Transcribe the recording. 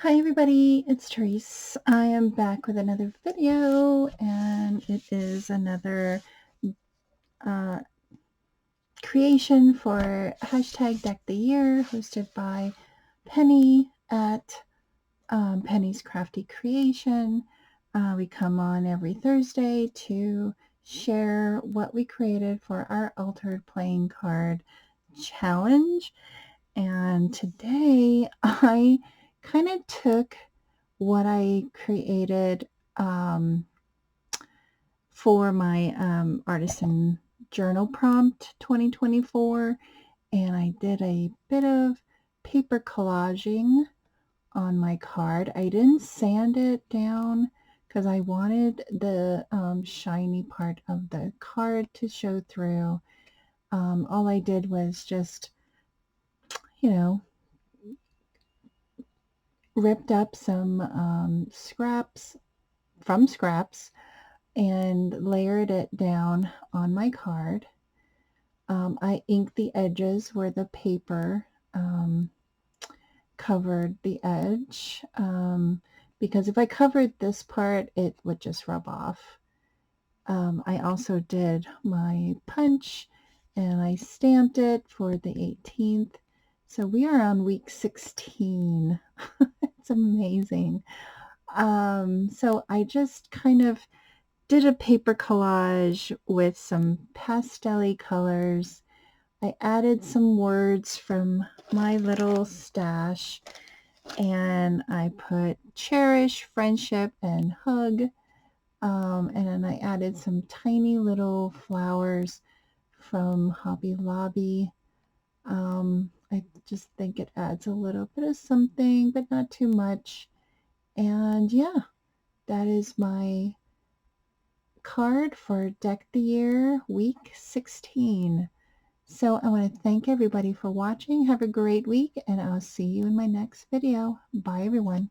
Hi everybody, it's Tereese. I am back with another video and it is another uh, creation for hashtag Deck the Year hosted by Penny at Penny's Crafty Creation. We come on every Thursday to share what we created for our Altered Playing Card Challenge. And today I kind of took what I created for my artisan journal prompt 2024, and I did a bit of paper collaging on my card. I didn't sand it down because I wanted the shiny part of the card to show through. All I did was just, you know, ripped up some scraps from scraps and layered it down on my card. I inked the edges where the paper covered the edge, because if I covered this part, it would just rub off. I also did my punch and I stamped it for the 18th. So we are on week 16. It's amazing. So I just kind of did a paper collage with some pastel-y colors. I added some words from my little stash, and I put cherish, friendship, and hug. And then I added some tiny little flowers from Hobby Lobby. I just think it adds a little bit of something, but not too much. And yeah, that is my card for Deck the Year week 16. So I want to thank everybody for watching. Have a great week, and I'll see you in my next video. Bye everyone.